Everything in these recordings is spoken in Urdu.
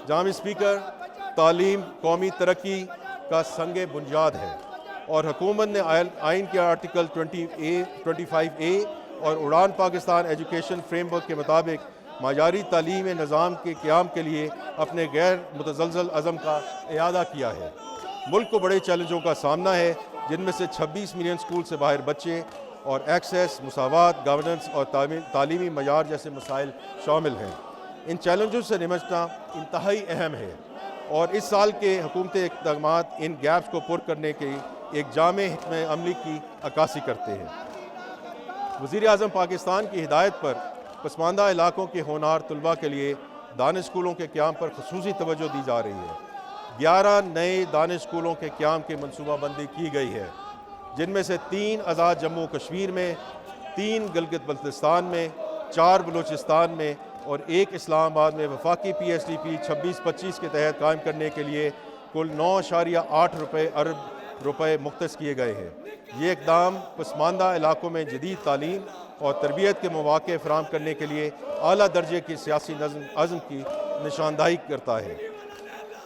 جناب اسپیکر، تعلیم قومی ترقی کا سنگ بنیاد ہے اور حکومت نے آئین کے آرٹیکل 25A اور اڑان پاکستان ایجوکیشن فریم ورک کے مطابق معیاری تعلیم نظام کے قیام کے لیے اپنے غیر متزلزل عزم کا اعادہ کیا ہے۔ ملک کو بڑے چیلنجوں کا سامنا ہے، جن میں سے 26 ملین سکول سے باہر بچے اور ایکسیس، مساوات، گورننس اور تعلیمی معیار جیسے مسائل شامل ہیں۔ ان چیلنجوں سے نمٹنا انتہائی اہم ہے اور اس سال کے حکومتی اقدامات ان گیپس کو پر کرنے کی ایک جامع حکمت عملی کی عکاسی کرتے ہیں۔ وزیر اعظم پاکستان کی ہدایت پر پسماندہ علاقوں کے ہونہار طلباء کے لیے دانش اسکولوں کے قیام پر خصوصی توجہ دی جا رہی ہے۔ 11 نئے دانش اسکولوں کے قیام کی منصوبہ بندی کی گئی ہے، جن میں سے 3 آزاد جموں کشمیر میں، 3 گلگت بلتستان میں، 4 بلوچستان میں اور 1 اسلام آباد میں وفاقی PSDP 26-25 کے تحت قائم کرنے کے لیے کل 9.8 ارب روپے مختص کیے گئے ہیں۔ یہ اقدام پسماندہ علاقوں میں جدید تعلیم اور تربیت کے مواقع فراہم کرنے کے لیے اعلیٰ درجے کی سیاسی عزم کی نشاندہی کرتا ہے۔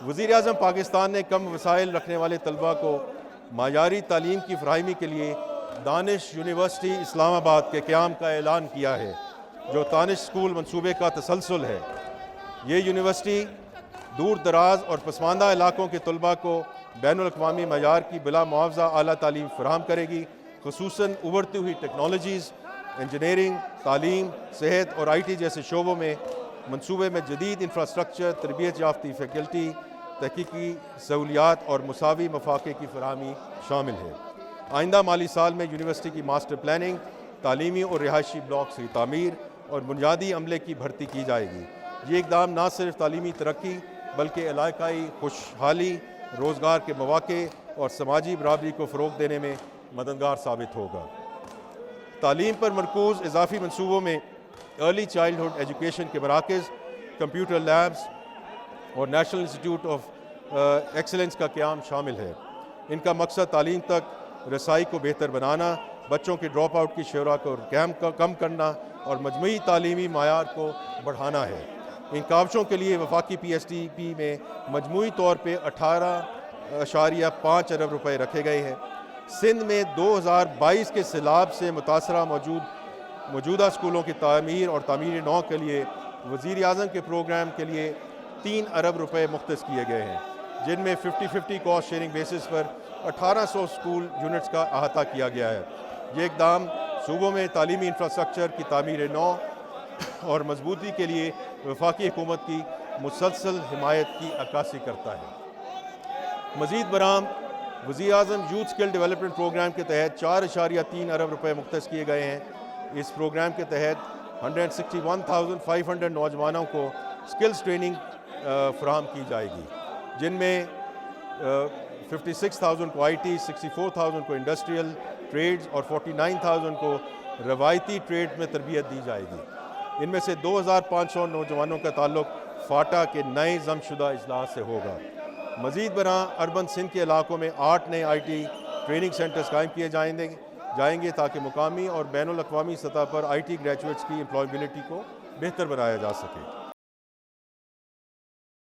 وزیر اعظم پاکستان نے کم وسائل رکھنے والے طلباء کو معیاری تعلیم کی فراہمی کے لیے دانش یونیورسٹی اسلام آباد کے قیام کا اعلان کیا ہے، جو دانش اسکول منصوبے کا تسلسل ہے۔ یہ یونیورسٹی دور دراز اور پسماندہ علاقوں کے طلباء کو بین الاقوامی معیار کی بلا معاوضہ اعلیٰ تعلیم فراہم کرے گی، خصوصاً ابھرتی ہوئی ٹیکنالوجیز، انجینئرنگ، تعلیم، صحت اور IT جیسے شعبوں میں۔ منصوبے میں جدید انفراسٹرکچر، تربیت یافتہ فیکلٹی، تحقیقی سہولیات اور مساوی مواقع کی فراہمی شامل ہے۔ آئندہ مالی سال میں یونیورسٹی کی ماسٹر پلاننگ، تعلیمی اور رہائشی بلاکس کی تعمیر اور بنیادی عملے کی بھرتی کی جائے گی۔ یہ اقدام نہ صرف تعلیمی ترقی بلکہ علاقائی خوشحالی، روزگار کے مواقع اور سماجی برابری کو فروغ دینے میں مددگار ثابت ہوگا۔ تعلیم پر مرکوز اضافی منصوبوں میں ارلی چائلڈہڈ ایجوکیشن کے مراکز، کمپیوٹر لیبز اور نیشنل انسٹیٹیوٹ آف ایکسلنس کا قیام شامل ہے۔ ان کا مقصد تعلیم تک رسائی کو بہتر بنانا، بچوں کے ڈراپ آؤٹ کی شرح کو کم کرنا اور مجموعی تعلیمی معیار کو بڑھانا ہے۔ ان کاوشوں کے لیے وفاقی PSDP میں مجموعی طور پہ 18.5 ارب روپے رکھے گئے ہیں۔ سندھ میں 2022 کے سیلاب سے متاثرہ موجودہ اسکولوں کی تعمیر اور تعمیر نو کے لیے وزیر اعظم کے پروگرام کے لیے 3 ارب روپے مختص کیے گئے ہیں، جن میں 50-50 کاسٹ شیئرنگ بیسس پر 1800 اسکول یونٹس کا احاطہ کیا گیا ہے۔ یہ اقدام صوبوں میں تعلیمی انفراسٹرکچر کی تعمیر نو اور مضبوطی کے لیے وفاقی حکومت کی مسلسل حمایت کی عکاسی کرتا ہے۔ مزید برآں وزیر اعظم یوتھ اسکل ڈیولپمنٹ پروگرام کے تحت 4.3 ارب روپے مختص کیے گئے ہیں۔ اس پروگرام کے تحت 161,500 نوجوانوں کو اسکلز ٹریننگ فراہم کی جائے گی، جن میں 56,000 کو IT، 64,000 کو انڈسٹریل ٹریڈز اور 49,000 کو روایتی ٹریڈ میں تربیت دی جائے گی۔ ان میں سے 2,500 نوجوانوں کا تعلق فاٹا کے نئے ضم شدہ اضلاع سے ہوگا۔ مزید برآں اربن سندھ کے علاقوں میں 8 نئے IT ٹریننگ سینٹرز قائم کیے جائیں گے تاکہ مقامی اور بین الاقوامی سطح پر IT گریجویٹس کی امپلائیبلٹی کو بہتر بنایا جا سکے۔